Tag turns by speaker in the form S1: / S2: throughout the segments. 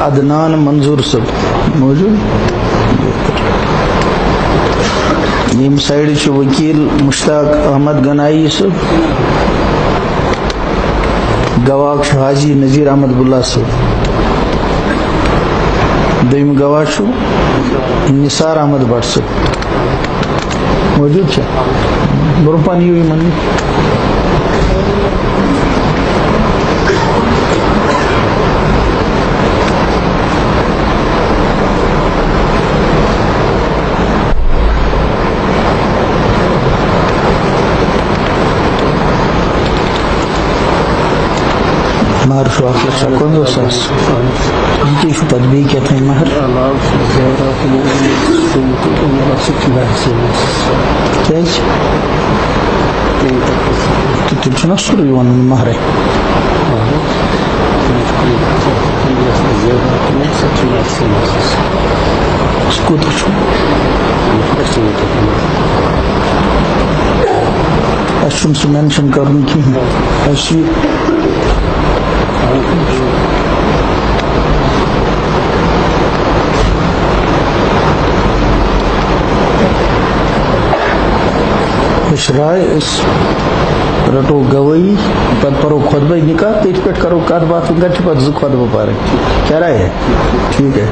S1: عدنان منظور صاحب موجود. M side وکیل مشتاق احمد گنائی صاحب. گواہ حاجی نذیر احمد بلّہ صاحب. دویم گواہ نثار احمد بٹ صاحب موجود ہے. برپانی ہوئی منی مہر شو آخر شکون دو ساس جیتی شو پدبی کیا تھا مہر کیاج تو تل چھنا سر یوان مہر ہے سکو تو چھو اشن سے مینشن کرنے کی اشی رائے اس رٹو گوئی پت پرو خطبہ نکاح تیج پیٹ کرو کات بات گا چھ پت خطبہ پارے کیا رائے ہے. ٹھیک ہے.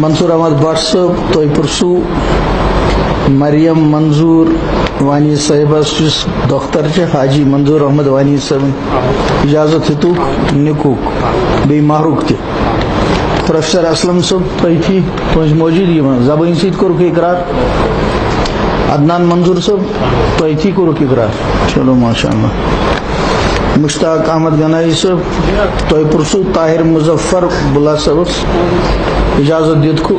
S1: منصور احمد بٹ صاحب تو پرسو مریم منظور وانی صاحبس جس دختر چھ حاجی منظور احمد وانی صاحب اجازت ہتو نکوک بی محروک تھی. پروفیسر اسلم صاحب تھی تج موجود یہ زبان سید کور کے اقرار. عدنان منظور صاحب تو تھی کور کے اقرار. چلو ماشاء اللہ. مشتاق احمد گنائی صاحب تو پرسو طاہر مظفر بلّہ صاحب اجازت دیت کو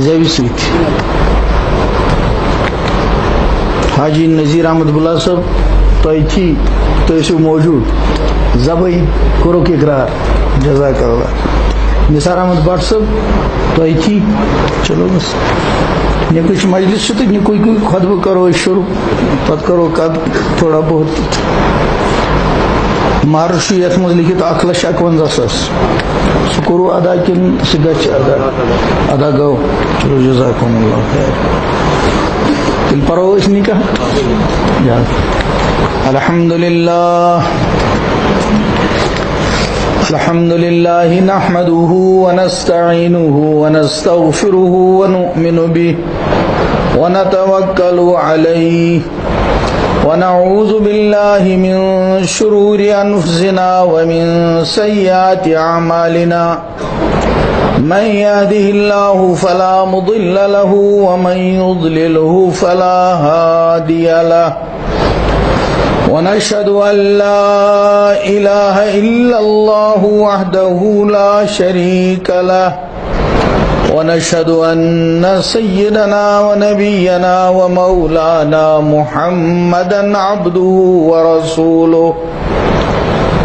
S1: زیوی سیت. حاجی نذیر احمد بلّہ صاحب تو تھی تو اسو موجود زبئی کرو کے اقرار. جزاک اللہ. نثار احمد بٹ صاحب تو تھی. چلو بس یہ کچھ مجلس سے تو کوئی خطبہ کرو شروع پت کرو کد تھوڑا بہت مارشو یت مز لکھت 1,51,000 سہ کرو ادا کن سہ گچ ادا گو. چلو جزاکم اللہ خیر. تیل پرو اس نکاح. الحمدللہ الحمد لله نحمده ونستعينه ونستغفره ونؤمن به ونتوكل عليه ونعوذ بالله من شرور أنفسنا ومن سيئات أعمالنا. من يهده الله فلا مضل له ومن يضلله فلا هادي له. ونشهد أن لا إله إلا الله وحده لا شريك له. ونشهد أن سيدنا ونبينا ومولانا محمدا عبده ورسوله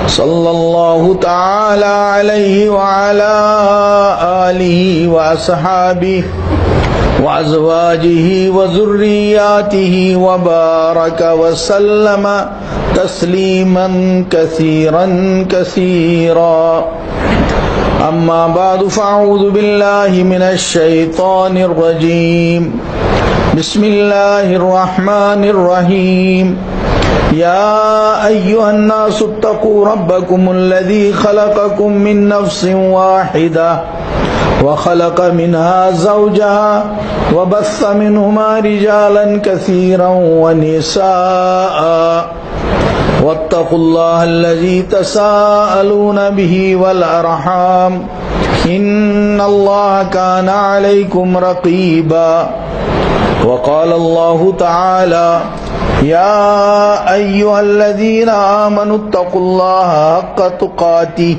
S1: صلى الله تعالى عليه وعلى آله وأصحابه وأزواجه وذرياته وبارك وسلم تسليما كثيرا كثيرا. أما بعد فأعوذ بالله من الشيطان الرجيم. بسم الله الرحمن الرحيم. يا أيها الناس اتقوا ربكم الذي خلقكم من نفس واحدة وخلق منها زوجها وبث منهما رجالا كثيرا ونساء واتقوا الله الذي تساءلون به والأرحام إن الله كان عليكم رقيبا. وقال الله تعالى يا أيها الذين آمنوا اتقوا الله حق تقاته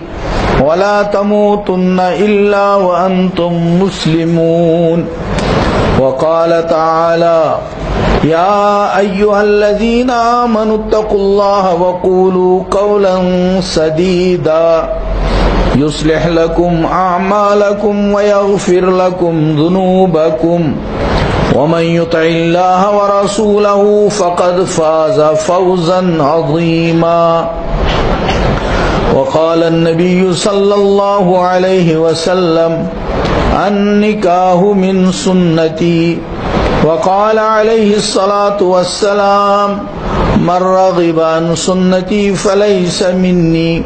S1: ولا تموتن إلا وأنتم مسلمون. وقال تعالى يا أيها الذين آمنوا اتقوا الله وقولوا قولا سديدا يصلح لكم أعمالكم ويغفر لكم ذنوبكم ومن يطع الله ورسوله فقد فاز فوزا عظيما. وقال النبي صلى الله عليه وسلم النكاح من سنتي وقال عليه الصلاة والسلام من رغب عن سنتي فليس مني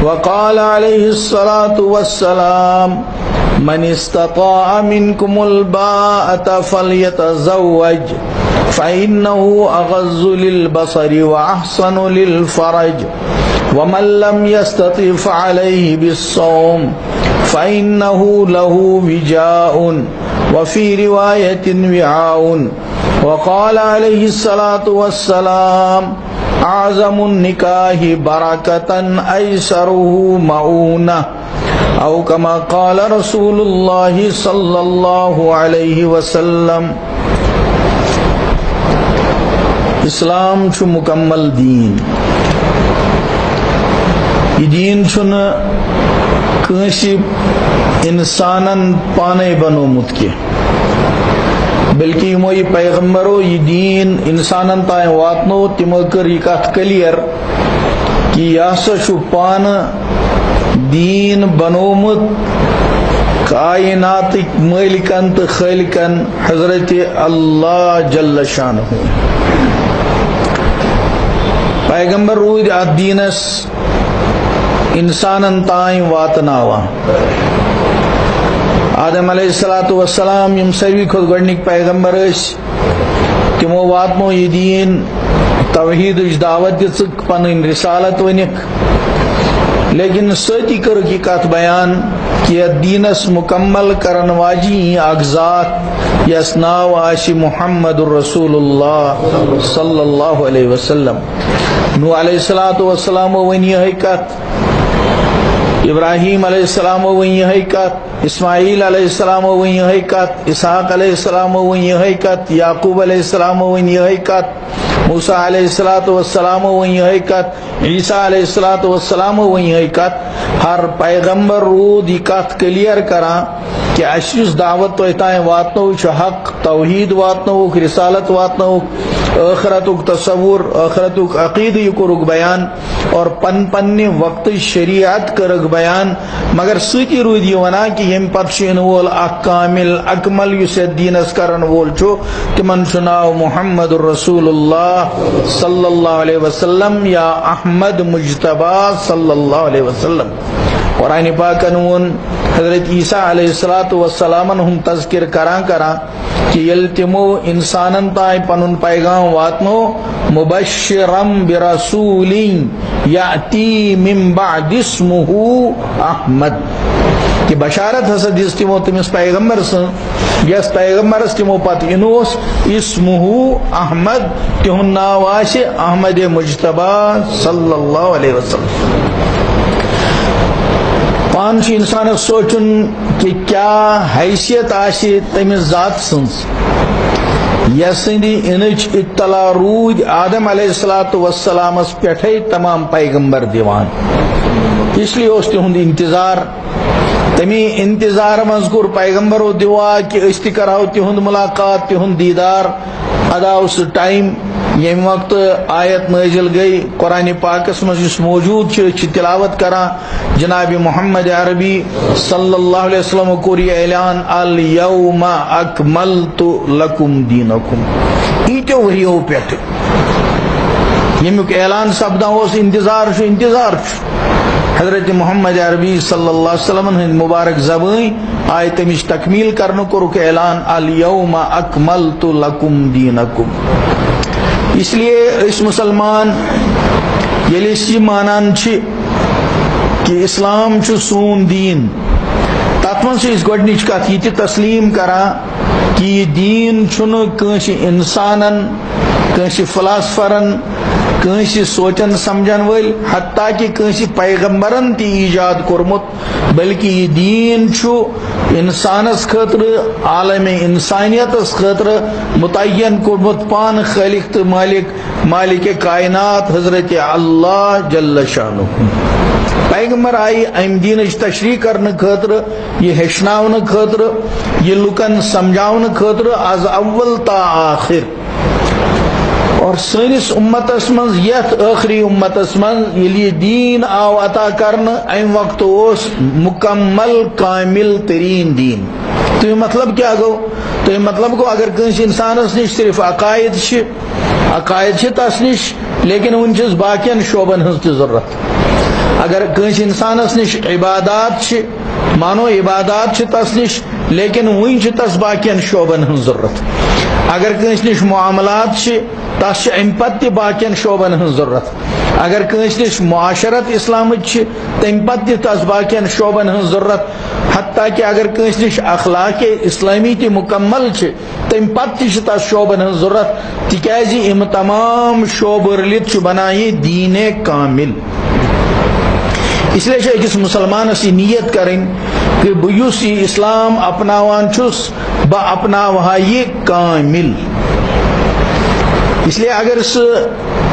S1: وقال عليه الصلاة والسلام من استطاع منكم الباءة فليتزوج فإنه أغض للبصر وأحسن للفرج ومن لم يستطع فعليه بالصوم فإنه له وجاء وفي رواية وعاء وقال عليه الصلاة والسلام أعظم النكاح بركة أيسره مؤونة أو كما قال رسول الله صلى الله عليه وسلم. اسلام چھُ مکمل دین. یہ دین چھُنہٕ کٲنٛسہِ اِنسانن پانے بنومُت کینٛہہ بلکہ یمو یہ پیغمبرو یہ دین انسانن تائیں واتنو تمو کر یہ کت کلیر کہ یہ ہسا چھُ پانہٕ دین بنومُت کائناتک مالکن تو خالقن حضرت اللہ جل شانہ. پیغمبر روٗدۍ اتھ دیٖنس انسانن تائیں واتناوان. آدم علیہ الصلوۃ والسلام یم ساروی کھۄتہٕ گۄڈنِکۍ پیغمبر ٲسۍ تمو واتنو یہ دین توحیدٕچ دعوت دِژٕکھ پنٕنۍ رسالت ؤنِکھ لیکن سۭتی کٔرٕکھ یہ کتھ بیان کہ یتھ دینس مکمل کرن واجی اکھ ذات یس ناو آسہِ محمد رسول اللہ صلی اللہ علیہ وسلم. نوح علیہ الصلوۃ والسلام ؤنۍ یِہے کتھ، ابراہیم علیہ السلام ؤنۍ یِہے کتھ، اسماعیل علیہ السلام ؤنۍ یِہے کتھ، اسحاق علیہ السلام ؤنۍ یِہے کتھ، یعقوب علیہ السلام ؤنۍ یِہے کتھ، موسیٰ علیہ الصلوۃ والسلام ؤنۍ یِہے کتھ، عیسیٰ علیہ الصلوۃ والسلام ؤنۍ یِہے کتھ. ہر پیغمبر روٗد یہ کتھ کلیئر کران کہ اَسہِ یُس دعوت تۄہہِ تانۍ واتنوو چھُ حق توحید واتنووُکھ، رسالت واتنووُکھ، ٲخرتُک تصور، ٲخرتُک عقیدٕ یہ کوٚرُکھ بیان اور پننہِ وقتٕچ شریعت کٔرٕکھ بیان. مگر سۭتی روٗدۍ یہِ ونان کہ ییٚمہِ پتہٕ چھُ یِنہٕ وول اکھ کامل اکمل یُس یتھ دیٖنس کرن وول چھُ تِمن چھُ ناو محمد رسول اللہ صلی اللہ علیہ وسلم یا احمد مجتبیٰ صلی اللہ علیہ وسلم. قرآن پاکن وون حضرت عیسیٰ علیہ الصلوۃ والسلام ہُنٛد تذکر کران کہ ییٚلہِ تِمو انسانن تانۍ پنُن پیغام واتنو مبشرم برسول یأتی من بعد اسمہ احمد کہ بشارت ہسا دِژ تِمو تٔمِس پیغمبر سٕنٛز یس پیغمبرس تِمو پتہٕ یِنہٕ اوس اسمہ احمد تِہُنٛد ناو آسہِ احمد مجتبیٰ صلی اللہ علیہ وسلم. پان چھُ انسانس سونچُن کہ کیا حیثیت آسہِ تٔمِس ذات سٕنٛز یس سٕنٛدِ یِنٕچ اطلاع روٗدۍ آدم علیہ الصلوۃ والسلامس پٮ۪ٹھے تمام پیغمبر دِوان. اس لیے اوس تِہُنٛد انتظار. تمی انتظار منٛز کوٚر پیغمبرو دعا کہ أسۍ تہِ کرہو تِہُنٛد ملاقات، تِہُنٛد دیدار. ادا اوس سُہ ٹائم ییٚمہِ وقتہٕ آیت نٲزِل گئی قرآن پاکس منٛز یُس موجوٗد چھِ، أسۍ چھِ تلاوت کران. جناب محمد عربی صلی اللہ علیہ وسلم کوٚر یہِ اعلان الیوم اکملت لکم دینکم. ایٖتیو ؤرِیو پٮ۪ٹھٕ ییٚمیُک اعلان سپدان اوس انتظار چھُ. حضرت محمد عربی صلی اللہ علیہ وسلم ہند مبارک زبٲنۍ آیہِ تمِچ تکمیل کرنہٕ کوٚرُکھ اعلان الیوم اکملت لکم دینکم. اس لیے أسۍ مسلمان ییٚلہِ أسۍ یہِ مانان چھِ کہ اسلام چھُ سون دیٖن تتھ منٛز چھِ أسۍ گۄڈنِچ کتھ یہِ تہِ تسلیٖم کران کہ یہِ دیٖن چھُنہٕ کٲنٛسہِ انسانن، کٲنٛسہِ فلاسفرن، کٲنٛسہِ سونچن سمجھن وٲلۍ حتیٰ کہ کٲنٛسہِ پیغمبرن تہِ ایجاد کوٚرمُت بلکہ یہ دیٖن چھُ انسانس خٲطرٕ عالم انسانیتس خٲطرٕ متعین کوٚرمُت پانہٕ خالق تہٕ مالک کائنات حضرت اللہ جل شانہ. پیغمبر آئی امہِ دیٖنٕچ تشریح کرنہٕ خٲطرٕ، یہ ہیٚچھناونہٕ خٲطرٕ، یہ لُکن سمجھاونہٕ خٲطرٕ از اول تا آخر. اور سنس امتس من یت آخری امتس من یلی دین آو عطا کرن ام وقت اس مکمل کامل ترین دین. تو یہ مطلب کیا گو؟ تو یہ مطلب گو اگر کنس انسانس نش صرف عقائد تس نش لیکن ونچس باقین شعبن ہز تہ ضرورت. اگر کنس انسانس نش عبادات مانو عبادات تس نش لیکن ون تس باقین شعبن ہز ضرورت. اگر کنس نش معاملات تس ام پتہ باقین شعبن ہز ضرورت. اگر کنس نش معاشرت اسلام تم پتہ تس باقین شعبن ہز ضرورت. حتیٰ کہ اگر کنس نش اخلاق اسلامی تہ مکمل تم پتہ تس شعبن ہز ضرورت تکیازِ ام تمام شعب رلت بنائیں دین کامل. اس لیے أکس مسلمانس یہ نیت کریں کہ بس یہ اسلام اپناوان چھس بہ اپناوہا یہ کامل. اس لیے اگر سہ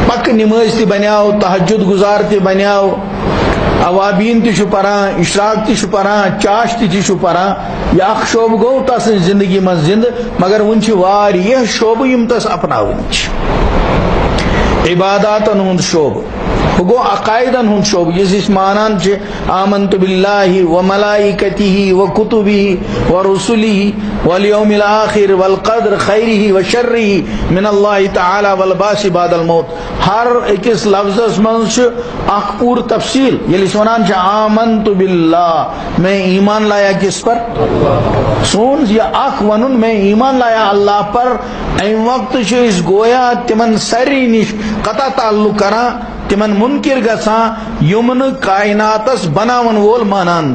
S1: پک نماز تہ بنیاو، تہجد گزار تہ بنیاو، اوابین تہ پران، اشراق تہ پران، چاشت تہ پران، یہ اخ شعب گو تس زندگی من زند مگر ون واریاہ شعب یم تس اپناون. عباداتن ہند شعب، گو عقائدن ہند شعب یس مانان آمنت باللہ وملائکتہ وکتبہ ورسلہ والیوم الآخر والقدر خیرہ وشرہ من اللہ تعالی والبعث بعد الموت. ہر اکس لفظس من اخ پور تفصیل یل ونان آمنت باللہ، میں ایمان لایا کس پر؟ سون یہ اخ ونن میں ایمان لایا اللہ پر. ام وقت اس گویا تمن سری نش قطع تعلق کران، تمن منکر گژھان یمن کائناتس بناون وول مانان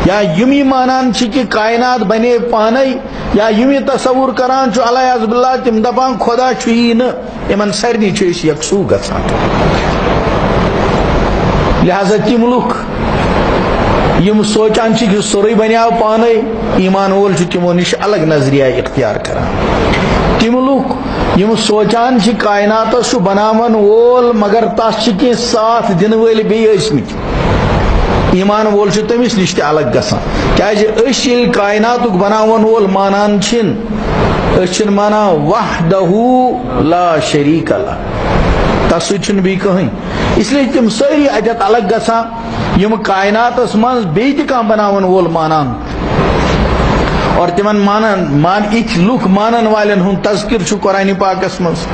S1: یا یمی مانان کہ کائنات بنے پانے، یا یمی تصور کران علیہ باللہ تم دپان خدا چھوئی نہ. یمن سارنی اس یکسو گژھان. لہذا تم لوگ یم سوچان کہ سوری بنیاو پانے، ایمان وول تمو نش الگ نظریہ اختیار کران. تم لوگ یم سوچان کائناتس بناون وول مگر تس کی ساتھ دن ول بیسمت، ایمان وول تمس نش تہ الگ گژھان. کیازِ أسۍ ییٚلہِ کائناتُک بناون وول مانان أسۍ چھِنہٕ مانان وحدہ لا شریک لہ، تس سۭتۍ چھُنہٕ بیٚیہِ کٕہٕنۍ. اس لیے تم سٲری اتٮ۪تھ الگ گژھان یم کائناتس منٛز بیٚیہِ تہِ کانٛہہ بناون وول مانان. اور تمن ات لوک مانن والن ہند تذکر قرآن پاکس مز.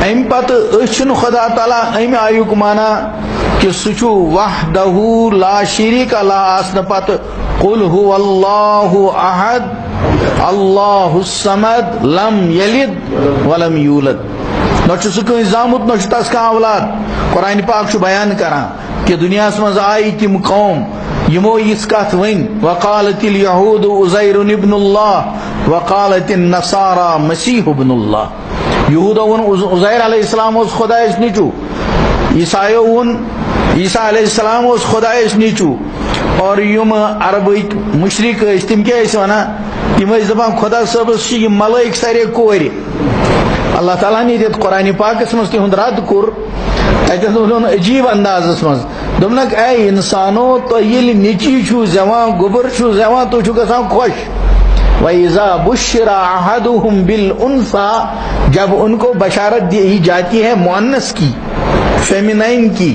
S1: ام پتہ خدا تعالیٰ ام آیک مانا کہ سہ وحدہ لا شریک لہ آسن پتہ قل هو اللہ احد اللہ الصمد لم یلد ولم یولد. نہ سہ کہیں زامت نہ تس کھانا اولاد. قرآن پاک بیان کران کہ دنیا مز آئی تم قوم یمو اس کت ون وقالت الیہود عزیر ابن اللہ وقالت النصارى مسیح ابن اللہ. یہودو ون عزیر علیہ السلام اس خدا اس نیچو، عیسائیو ون عیسیٰ علیہ السلام اس خدا اس نیچو. اور یم عربک مشرق تم کیا ونان، تم دپان خدا صبس یہ ملائک سارے کور. اللہ تعالیٰ نے دت قرآن پاکس مز تہد رد کور تتن عجیب اندازس مز دپنک اے انسانو تو یل نیچی چھو زوان گوبر چھو زوان تو چھو گژھان خوش. وَإِذَا بُشِّرَ أَحَدُهُمْ بِالْأُنْثَى، جب ان کو بشارت دی جاتی ہے مؤنث کی، فیمینائن کی،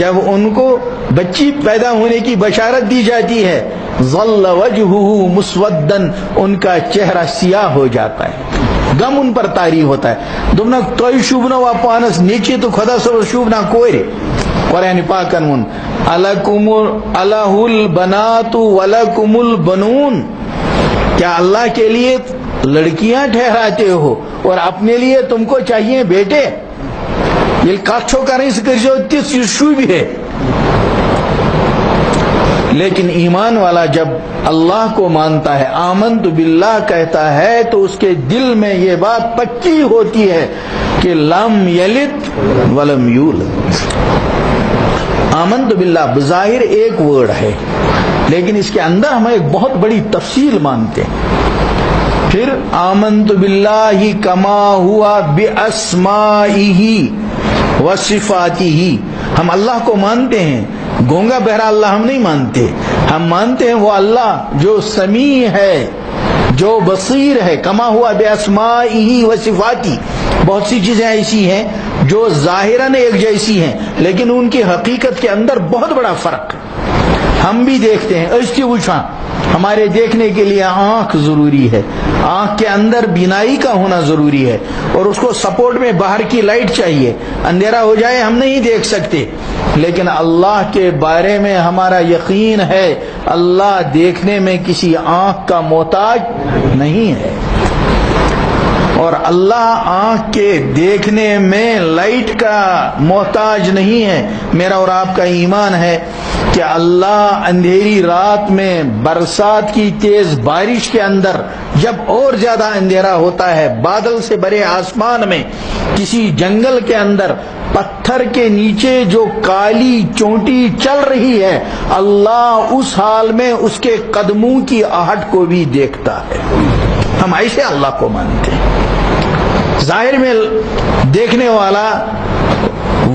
S1: جب ان کو بچی پیدا ہونے کی بشارت دی جاتی ہے، ظل وجهه مسودًا، ان کا چہرہ سیاہ ہو جاتا ہے، غم ان پر طاری ہوتا ہے. دپنک تھی شوبنا وا پانس نیچے تو خدا صبر شوبنا کور. قرآن پاکن من الکم الہ البنات ولکم البنون، کیا اللہ کے لیے لڑکیاں ٹھہراتے ہو اور اپنے لیے تم کو چاہیے بیٹے؟ یہ کچھو کریں سے کرجو تیس شوب ہے. لیکن ایمان والا جب اللہ کو مانتا ہے، آمنت باللہ کہتا ہے، تو اس کے دل میں یہ بات پکی ہوتی ہے کہ لم یلد ولم یولد. آمنت باللہ بظاہر ایک ورڈ ہے لیکن اس کے اندر ہم ایک بہت بڑی تفصیل مانتے ہیں. پھر آمنت باللہ کما ہوا باسمائہ وصفاتہ، ہم اللہ کو مانتے ہیں، گونگا بہرا اللہ ہم نہیں مانتے. ہم مانتے ہیں وہ اللہ جو سمیع ہے، جو بصیر ہے، کما ہوا باسمائہ و صفاتی. بہت سی چیزیں ایسی ہیں جو ظاہراً ایک جیسی ہیں لیکن ان کی حقیقت کے اندر بہت بڑا فرق ہے. ہم بھی دیکھتے ہیں اشتی وچھاں، ہمارے دیکھنے کے لیے آنکھ ضروری ہے، آنکھ کے اندر بینائی کا ہونا ضروری ہے، اور اس کو سپورٹ میں باہر کی لائٹ چاہیے. اندھیرا ہو جائے ہم نہیں دیکھ سکتے. لیکن اللہ کے بارے میں ہمارا یقین ہے اللہ دیکھنے میں کسی آنکھ کا محتاج نہیں ہے، اور اللہ آنکھ کے دیکھنے میں لائٹ کا محتاج نہیں ہے. میرا اور آپ کا ایمان ہے کہ اللہ اندھیری رات میں، برسات کی تیز بارش کے اندر، جب اور زیادہ اندھیرا ہوتا ہے، بادل سے بھرے آسمان میں، کسی جنگل کے اندر، پتھر کے نیچے جو کالی چونٹی چل رہی ہے، اللہ اس حال میں اس کے قدموں کی آہٹ کو بھی دیکھتا ہے. ہم ایسے اللہ کو مانتے ہیں. ظاہر میں دیکھنے والا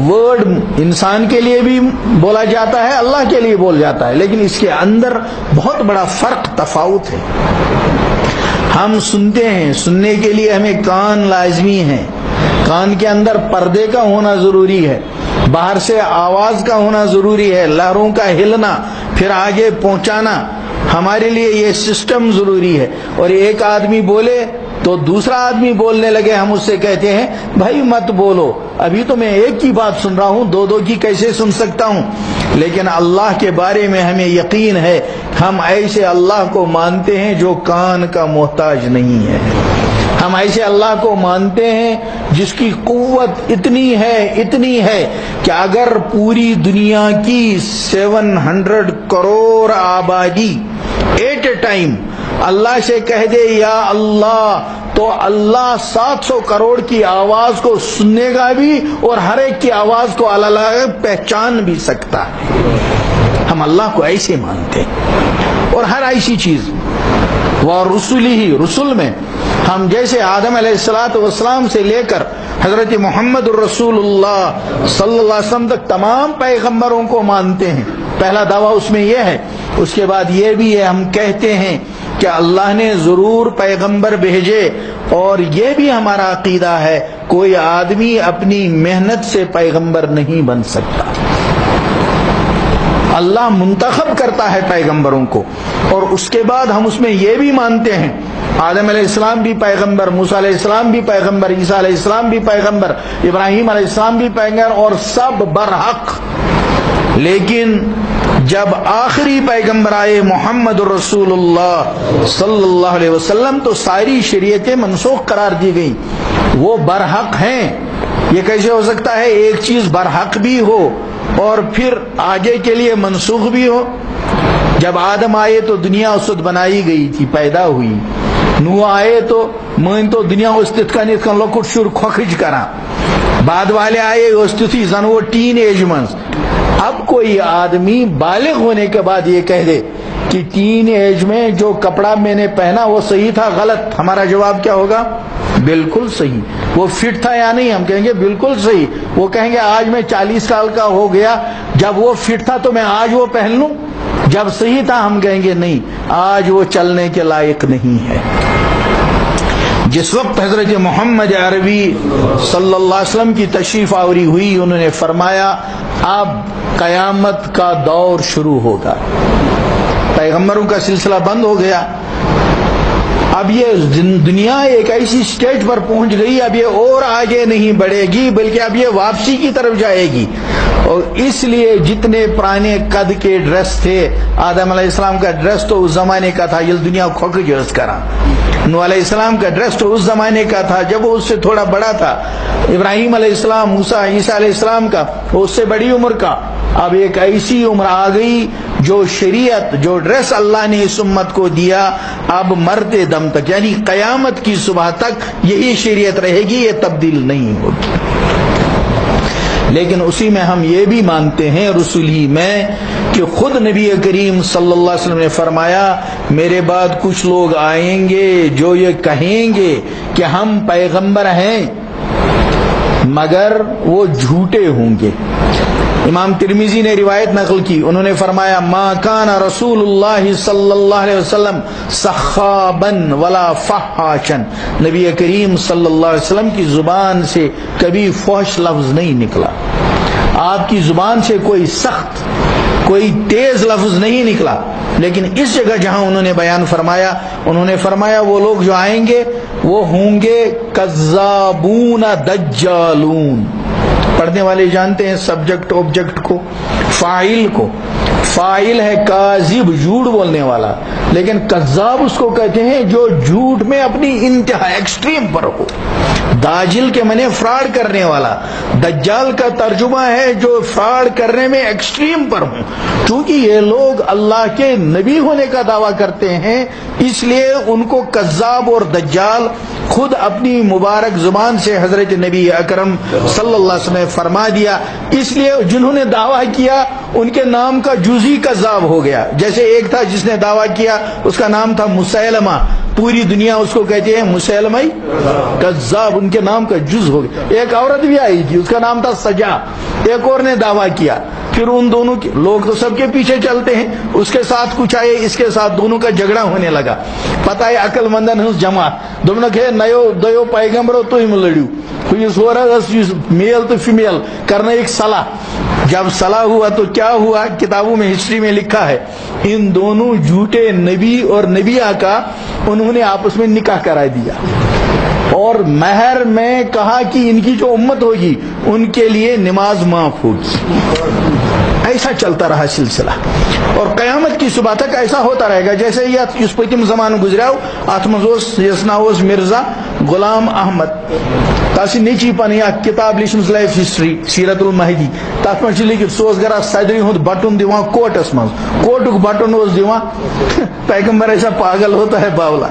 S1: ورڈ انسان کے لیے بھی بولا جاتا ہے، اللہ کے لیے بول جاتا ہے، لیکن اس کے اندر بہت بڑا فرق، تفاوت ہے. ہم سنتے ہیں، سننے کے لیے ہمیں کان لازمی ہیں. کان کے اندر پردے کا ہونا ضروری ہے، باہر سے آواز کا ہونا ضروری ہے، لہروں کا ہلنا، پھر آگے پہنچانا، ہمارے لیے یہ سسٹم ضروری ہے. اور ایک آدمی بولے تو دوسرا آدمی بولنے لگے، ہم اس سے کہتے ہیں بھائی مت بولو، ابھی تو میں ایک کی بات سن رہا ہوں، دو کی کیسے سن سکتا ہوں. لیکن اللہ کے بارے میں ہمیں یقین ہے، ہم ایسے اللہ کو مانتے ہیں جو کان کا محتاج نہیں ہے. ہم ایسے اللہ کو مانتے ہیں جس کی قوت اتنی ہے کہ اگر پوری دنیا کی 700 کروڑ آبادی ایٹ اے ٹائم اللہ سے کہہ دے یا اللہ، تو اللہ 700 کروڑ کی آواز کو سننے گا بھی اور ہر ایک کی آواز کو الگ پہچان بھی سکتا ہے. ہم اللہ کو ایسے مانتے ہیں. اور ہر ایسی چیز وَرُسُلِهِ، رسول میں ہم جیسے آدم علیہ السلام سے لے کر حضرت محمد الرسول اللہ صلی اللہ علیہ وسلم تک تمام پیغمبروں کو مانتے ہیں. پہلا دعویٰ اس میں یہ ہے. اس کے بعد یہ بھی ہے، ہم کہتے ہیں کہ اللہ نے ضرور پیغمبر بھیجے، اور یہ بھی ہمارا عقیدہ ہے کوئی آدمی اپنی محنت سے پیغمبر نہیں بن سکتا. اللہ منتخب کرتا ہے پیغمبروں کو. اور اس کے بعد ہم اس میں یہ بھی مانتے ہیں آدم علیہ السلام بھی پیغمبر، موسیٰ علیہ السلام بھی پیغمبر، عیسیٰ علیہ السلام بھی پیغمبر، ابراہیم علیہ السلام بھی پیغمبر، اور سب برحق. لیکن جب آخری پیغمبر آئے محمد الرسول اللہ صلی اللہ علیہ وسلم تو ساری شریعتیں منسوخ قرار دی گئی. وہ برحق ہیں. یہ کیسے ہو سکتا ہے ایک چیز برحق بھی ہو اور پھر آگے کے لیے منسوخ بھی ہو؟ جب آدم آئے تو دنیا اس وقت بنائی گئی تھی، پیدا ہوئی. نوح آئے تو مین تو دنیا استتکن لکٹ شر کھوکھج کرا. بعد والے آئے استھی زن وہ ٹین ایج منز. اب کوئی آدمی بالغ ہونے کے بعد یہ کہہ دے کہ ٹین ایج میں جو کپڑا میں نے پہنا وہ صحیح تھا غلط، ہمارا جواب کیا ہوگا؟ بالکل صحیح. وہ فٹ تھا یا نہیں؟ ہم کہیں گے بالکل صحیح. وہ کہیں گے آج میں 40 سال کا ہو گیا، جب وہ فٹ تھا تو میں آج وہ پہن لوں؟ جب صحیح تھا ہم کہیں گے نہیں، آج وہ چلنے کے لائق نہیں ہے. جس وقت حضرت محمد عربی صلی اللہ علیہ وسلم کی تشریف آوری ہوئی، انہوں نے فرمایا اب قیامت کا دور شروع ہوگا. پیغمبروں کا سلسلہ بند ہو گیا. اب یہ دنیا ایک ایسی سٹیج پر پہنچ گئی، اب یہ اور آگے نہیں بڑھے گی بلکہ اب یہ واپسی کی طرف جائے گی. اور اس لیے جتنے پرانے قد کے ڈریس تھے، آدم علیہ السلام کا ڈریس تو اس زمانے کا تھا یہ دنیا کھوک جرس کرا. نوح علیہ السلام کا ڈریس تو اس زمانے کا تھا جب وہ اس سے تھوڑا بڑا تھا. ابراہیم علیہ السلام، موسیٰ، عیسیٰ علیہ السلام کا وہ اس سے بڑی عمر کا. اب ایک ایسی عمر آ گئی جو شریعت، جو ڈریس اللہ نے اس امت کو دیا، اب مرتے دم تک یعنی قیامت کی صبح تک یہی شریعت رہے گی، یہ تبدیل نہیں ہوگی. لیکن اسی میں ہم یہ بھی مانتے ہیں رسول ہی میں کہ خود نبی کریم صلی اللہ علیہ وسلم نے فرمایا میرے بعد کچھ لوگ آئیں گے جو یہ کہیں گے کہ ہم پیغمبر ہیں، مگر وہ جھوٹے ہوں گے. امام ترمذی نے روایت نقل کی، انہوں نے فرمایا ما کان رسول اللہ صلی اللہ علیہ وسلم سخابا ولا فحاشا، نبی کریم صلی اللہ علیہ وسلم کی زبان سے کبھی فحش لفظ نہیں نکلا، آپ کی زبان سے کوئی سخت کوئی تیز لفظ نہیں نکلا۔ لیکن اس جگہ جہاں انہوں نے بیان فرمایا، انہوں نے فرمایا وہ لوگ جو آئیں گے وہ ہوں گے کذابون دجالون۔ پڑھنے والے جانتے ہیں سبجیکٹ آبجیکٹ کو، فاعل کو، فاعل ہے کاذب جھوٹ بولنے والا، لیکن کذاب اس کو کہتے ہیں جو جھوٹ میں اپنی انتہا ایکسٹریم پر ہو۔ داجل کے معنی فراڈ کرنے والا، دجال کا ترجمہ ہے جو فراڈ کرنے میں ایکسٹریم پر ہوں۔ چونکہ یہ لوگ اللہ کے نبی ہونے کا دعویٰ کرتے ہیں، اس لیے ان کو کذاب اور دجال خود اپنی مبارک زبان سے حضرت نبی اکرم صلی اللہ علیہ وسلم نے فرما دیا۔ اس لیے جنہوں نے دعویٰ کیا ان کے نام کا جزئی کذاب ہو گیا۔ جیسے ایک تھا جس نے دعویٰ کیا، اس کا نام تھا مسیلمہ، پوری دنیا اس کو کہتے ہیں مسیلمہ کذاب، ان کے نام کا جز ہو گیا۔ ایک عورت بھی آئی تھی، اس کا نام تھا سجا، ایک اور نے دعویٰ کیا، پھر ان دونوں کے لوگ تو سب کے پیچھے چلتے ہیں، اس کے ساتھ کچھ آئے، اس کے ساتھ دونوں کا جھگڑا ہونے لگا۔ پتہ ہے عقل مندن ہنس جماعت دوپنک ہے نیو دیو پیغمبرو تم لڑیو، اس میل تو فیمیل کرنا ایک صلاح۔ جب صلاح ہوا تو کیا ہوا، کتابوں میں ہسٹری میں لکھا ہے ان دونوں جھوٹے نبی اور نبیہ کا انہوں نے آپس میں نکاح کرا دیا، اور مہر میں کہا کہ ان کی جو امت ہوگی ان کے لیے نماز معاف ہوگی۔ ایسا چلتا رہا سلسلہ، اور قیامت کی صبح تک ایسا ہوتا رہے گا۔ جیسے یہ اس پتم زمان گزریو ات مز یسنا مرزا غلام احمد تاسی نیچی پن کتاب لیچمز لائف ہسٹری سیرت المہدی، تات من لکھت سوس گرا صدری ہند بٹن دیوان کوٹس من، کوٹک بٹن اس دیوان پیغمبر ایسا پاگل ہوتا ہے باولا،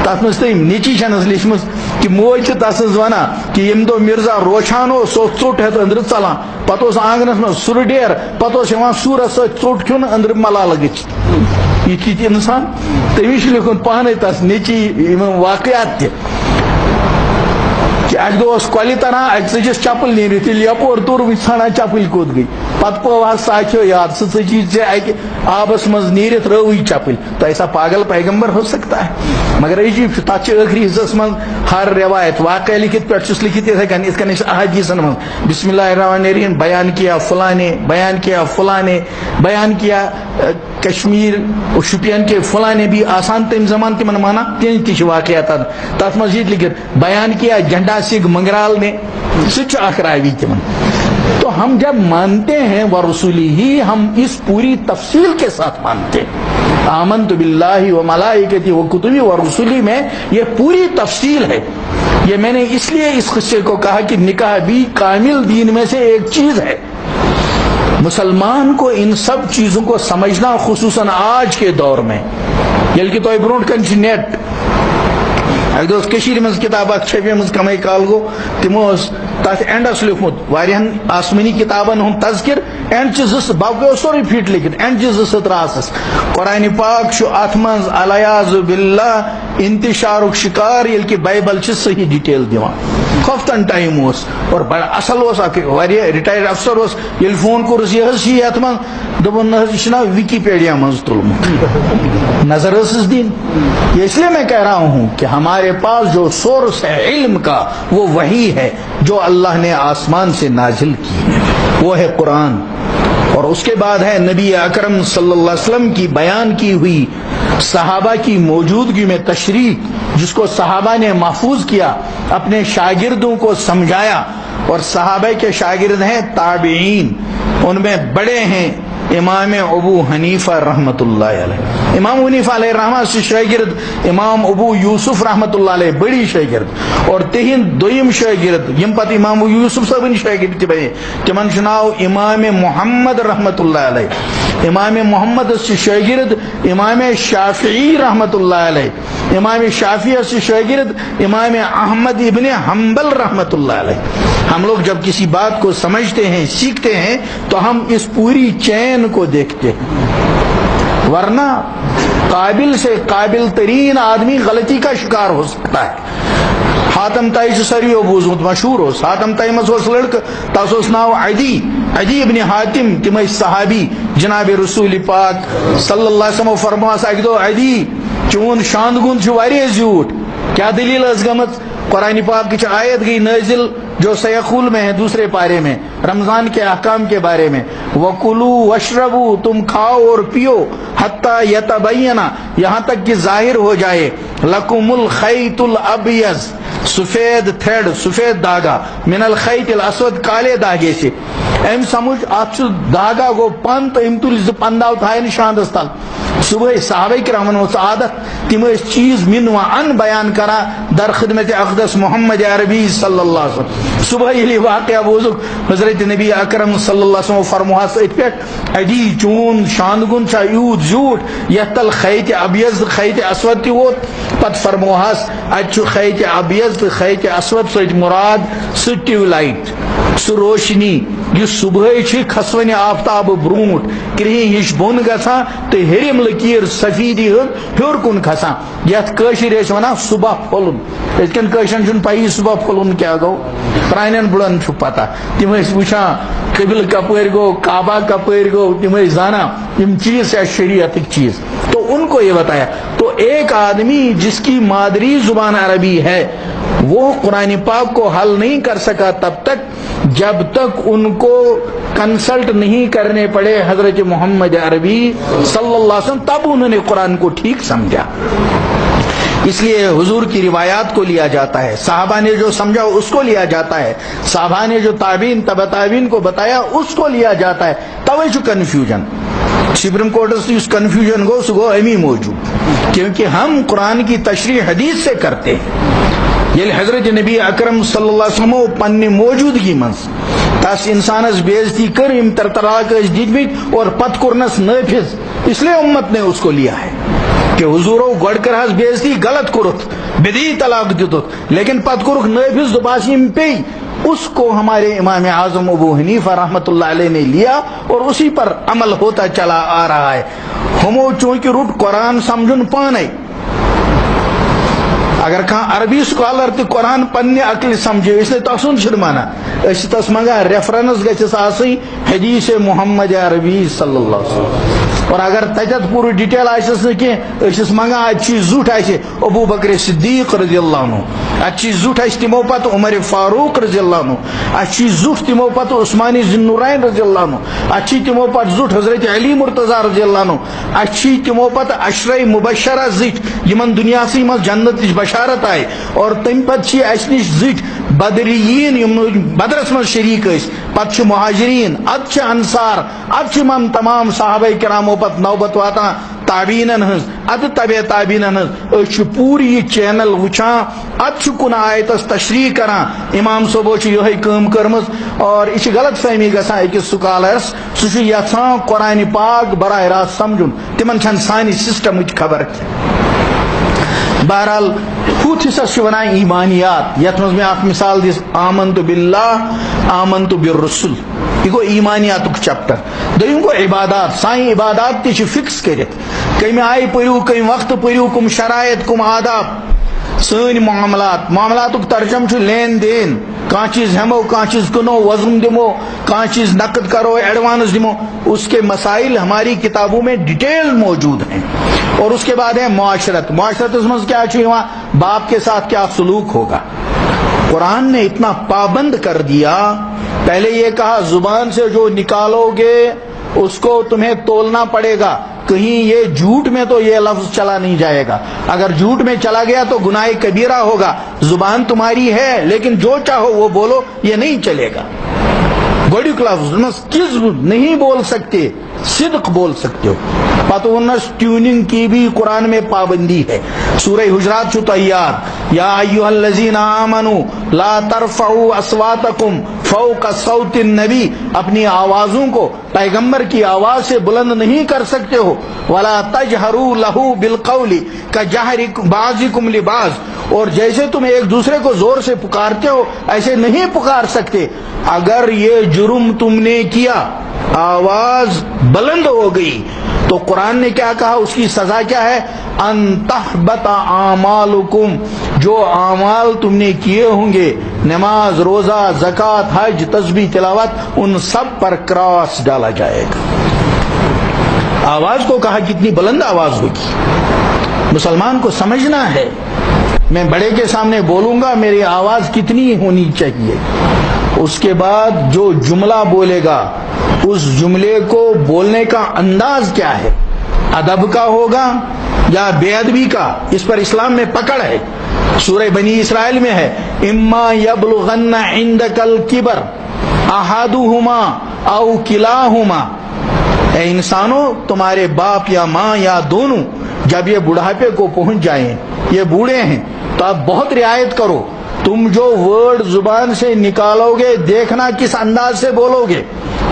S1: تات من تم نیچی چھنس لیچمز کہ موج تس ونان کہ یم دو مرزا روچان سو ژوٹ ہیت اندر ژلان، پتہ آنگنس من سر ڈیر، پتہ سورس ست ژوٹ کھیون اندر ملال گچھت۔ یہ انسان تمس لکھن پانے تس نیچی واقعات تہ کہ اک دہ کۄلہِ تران اکہ ژجس چپل نیرتھ ییٚلہِ یپور توٚر وٕچھ ژھانڈان چپل کوٚت گئی، پتہٕ پٲو ساتھیو یاد سُہ ژٕجی ژےٚ اکہِ آبس منٛز نیرتھ رٲوٕے چپل۔ تو ایسا پاگل پیغمبر ہو سکتا ہے؟ مگر عجیب چھُ تتھ چھِ ٲخری حصس منٛز ہر روایت واقعہ لکھت پٮ۪ٹھ چھُس لکھت یِتھے کٔنۍ یِتھ کٔنۍ احادیثن منٛز بسم اللہ الرحمن الرحیم بیان کیا فلاں نے، بیان کیا فلاں نے، بیان کیا کشمیر شپین کے فلاں نے بھی آسان تم زمان تمن مانا تین تہ واقعات تر مزید لکھت بیان کیا جھنڈا سنگھ منگرال نے، سہ اخ راوی تمن۔ تو ہم جب مانتے ہیں ورسولی ہی، ہم اس پوری تفصیل کے ساتھ مانتے ہیں، آمنت باللہ و ملائکتی و کتبی و رسولی میں یہ پوری تفصیل ہے۔ یہ میں نے اس لیے اس قصے کو کہا کہ نکاح بھی کامل دین میں سے ایک چیز ہے۔ مسلمان کو ان سب چیزوں کو سمجھنا، خصوصاً آج کے دور میں یل کہ تہ برونٹ کن نیٹ اک دہ کشیر مز کتاب چھپم کمے کال گو، تمو تر اینڈس لکھمت واریاہن آسمانی کتابن ہند تذکر، اینڈ چھ باقی سوری فٹ لکھت، اینڈ چھ راسس قرآن پاک ات مز الیاذ باللہ انتشارک شکار، یل کہ بائبل چھ صحیح ڈیٹیل دیوان۔ ہفتن ٹائم اس اور بڑا اصل اس واریاہ ریٹائرڈ افسر اس یل فون کورس یہ حس یت من دپن نہ حس نا وکیپیڈیا مز تلمت نظر ٲسٕس دین۔ اس لیے میں کہہ رہا ہوں کہ ہمارے پاس جو سورس ہے علم کا وہ وہی ہے جو اللہ نے آسمان سے نازل کی، وہ ہے قرآن، اور اس کے بعد ہے نبی اکرم صلی اللہ علیہ وسلم کی بیان کی ہوئی صحابہ کی موجودگی میں تشریح، جس کو صحابہ نے محفوظ کیا، اپنے شاگردوں کو سمجھایا، اور صحابہ کے شاگرد ہیں تابعین، ان میں بڑے ہیں امام ابو حنیفہ رحمۃ اللہ علیہ، امام حنیفہ علیہ رحمہ سے شاگرد امام ابو یوسف رحمۃ اللہ علیہ بڑی شاگرد، اور تہند دویم شاگرد یم پتہ امام ابو یوسف صاحب شاگرد تہ بنے تمن چھ ناو امام محمد رحمۃ اللہ علیہ، امام محمد سے شاگرد امام شافعی رحمۃ اللہ علیہ، امام شافعی سے شاگرد امام احمد ابن حنبل رحمۃ اللہ علیہ۔ ہم لوگ جب کسی بات کو سمجھتے ہیں، سیکھتے ہیں، تو ہم اس پوری چین کو دیکھتے ہیں، ورنہ قابل سے قابل ترین آدمی غلطی کا شکار ہو سکتا ہے۔ حاتم تائی سے سریو بوزمت مشہور ہو، حاتم تائی مس لڑکہ تس ناو عدی، عدی ابن حاتم تم صحابی جناب رسول پاک صلی اللہ علیہ وسلم فرماس اکہ دو عدی چون شاند گن واریاہ زیوٹ کیا دلیل اس گمت قرآن پاک کی آیت گئی نازل جو سیخول میں ہے دوسرے پارے میں رمضان کے احکام کے بارے میں وَكُلُوا وَاشْرَبُوا تم کھاؤ اور پیو حَتَّى يَتَبَيَّنَ یہاں تک کہ ظاہر ہو جائے لَكُمُ الْخَيْطُ الْأَبْيَضُ سفید تھریڈ سفید دھاگا من الخیط الاسود کالے دھاگے سے ام سمجھ آپ دھاگا گو پن تو ام تل پنداو تھائن شاندس تل صبح صحابہ کرامن و عادت تم چیز من و ان بیان کرا در خدمت اقدس محمد عربی صلی اللہ علیہ وسلم صبح یہ واقعہ بوزک حضرت نبی اکرم صلی اللہ علیہ وسلم فرموہاس ات پیٹ عدی چون شاندگن چا یود زیوٹ یتل خیط ابیض خیط اسود تی ووت پت فرموہاس اچھو خیط ابیض خیط اسود سوچ مراد سو ٹیو لائٹ سو روشنی یہ صبح کھسوین آفتاب برونٹ کرہیں ہش بون گسا تو ہرم لکیر سفیدی ہر کن کھسا یت کشر ونان صبح پھولن ازکن کشرن چھن پائی صبح پھولن کیا گو پرانین بڑن چھ پتہ تم وچان قبل کپر گو کعبہ کپر گو تم زانا یم چیز ہے شریعت چیز تو ان کو یہ بتایا تو ایک آدمی جس کی مادری زبان عربی ہے وہ قرآن پاک کو حل نہیں کر سکا تب تک جب تک ان کو کنسلٹ نہیں کرنے پڑے حضرت محمد عربی صلی اللہ علیہ وسلم تب انہوں نے قرآن کو ٹھیک سمجھا اس لیے حضور کی روایات کو لیا جاتا ہے صحابہ نے جو سمجھا اس کو لیا جاتا ہے صحابہ نے جو تابعین تبع تابعین کو بتایا اس کو لیا جاتا ہے توے جو کنفیوژن سپریم کورٹ اس کنفیوژن کو سگو امی موجود کیونکہ ہم قرآن کی تشریح حدیث سے کرتے ہیں یل حضرت نبی اکرم صلی اللہ علیہ وسلم پنہ موجودگی مز تس انسانس بےعزتی کر ام ترتراک دتمت اور پت کورنس نافذ اس لیے امت نے اس کو لیا ہے کہ حضورو گوڑ کر حس بےعزتی غلط کرت بدی طلاق دتت لیکن پت کورک نافذ دپاس یم پی اس کو ہمارے امام اعظم ابو حنیفہ رحمۃ اللہ علیہ نے لیا اور اسی پر عمل ہوتا چلا آ رہا ہے ہمو چونکہ روٹ قرآن سمجھن پانے اگر کھانا عربی سکالر تی قرآن پنہ عقل سمجھے اس لیے تسن چھ مانا اس تس منگا ریفرنس گھس آسی حدیث محمد عربی صلی اللہ علیہ وسلم اور اگر تجت پور ڈیٹیل آس کی اس منگا اچھی زوٹ آسے ابو بکر صدیق رضی اللہ عنہ اچھی زوٹ آس تمو پتہ عمر فاروق رضی اللہ عنہ اچھی زوٹ تمو پتہ عثمان ذوالنورین رضی اللہ عنہ اچھی تمو پتہ زوٹ حضرت علی مرتضی رضی اللہ عنہ اچھی تمو پتہ عشرہ مبشرہ زٹ یمن دنیا سی مز جنت بشارت آئے اور تم پتہ اس نش زٹ بدریین یم بدرس مز شریک اس پتہ مہاجرین اد انصار اد من تمام صحابہ کرامو پتہ نوبت واتان تابعینن ہز اد تبع تابعینن ہز پوری یہ چینل وچان اد کن آیتس تشریح کران امام صوبو یہ کم کرمز اور یہ غلط فہمی گژھان أکس سکالرس سہ یژھان قرآن پاک براہ راست سمجھن تمن چھن سانہ سسٹمچ خبر بہرحال ہُتھ حصہ ونان ایمانیات یت مز میں اخ مثال دس آمنت باللہ آمنت بالرسل یہ گو ایمانیات چیپٹر دویم گو عبادات سائیں عبادات تی فکس کرت کم آئی پریو کم وقت پریو کم شرائط کم آداب سن معاملات ترجم لین دین کان چیز ہمو کان چیز کنو وزن دمو کان چیز نقد کرو ایڈوانس دمو اس کے مسائل ہماری کتابوں میں ڈیٹیل موجود ہیں اور اس کے بعد ہے معاشرت اس میں کیا باپ کے ساتھ کیا سلوک ہوگا قرآن نے اتنا پابند کر دیا پہلے یہ کہا زبان سے جو نکالو گے اس کو تمہیں تولنا پڑے گا کہیں یہ جھوٹ میں تو یہ لفظ چلا نہیں جائے گا اگر جھوٹ میں چلا گیا تو گناہ کبیرہ ہوگا زبان تمہاری ہے لیکن جو چاہو وہ بولو یہ نہیں چلے گا گوڑیک لفظ کذب نہیں بول سکتے صدق بول سکتے ہو پتونس ٹیوننگ کی بھی قرآن میں پابندی ہے سورہ حجرات چھو تیار یا ایھا الذین آمنوا لا ترفعوا اصواتکم فوق صوت النبی اپنی آوازوں کو پیغمبر کی آواز سے بلند نہیں کر سکتے ہو ولا تجہروا لہ بالقول کجہر بعضکم لبعض اور جیسے تم ایک دوسرے کو زور سے پکارتے ہو ایسے نہیں پکار سکتے اگر یہ جرم تم نے کیا آواز بلند ہو گئی تو قرآن نے کیا کہا؟ اس کی سزا کیا ہے؟ ان تحبط اعمالکم، جو اعمال تم نے کیے ہوں گے، نماز، روزہ، زکوٰۃ، حج، تسبیح، تلاوت، ان سب پر کراس ڈالا جائے گا۔ آواز کو کہا کتنی بلند آواز ہوگی، مسلمان کو سمجھنا ہے۔ میں بڑے کے سامنے بولوں گا، میری آواز کتنی ہونی چاہیے، اس کے بعد جو جملہ بولے گا اس جملے کو بولنے کا انداز کیا ہے، ادب کا ہوگا یا بے ادبی کا، اس پر اسلام میں پکڑ ہے۔ سورہ بنی اسرائیل میں ہے، اما یبلغن عندک الکبر احدہما او کلاہما، اے انسانوں تمہارے باپ یا ماں یا دونوں جب یہ بڑھاپے کو پہنچ جائیں، یہ بوڑھے ہیں، تو آپ بہت رعایت کرو، تم جو ورڈ زبان سے نکالو گے دیکھنا کس انداز سے بولو گے۔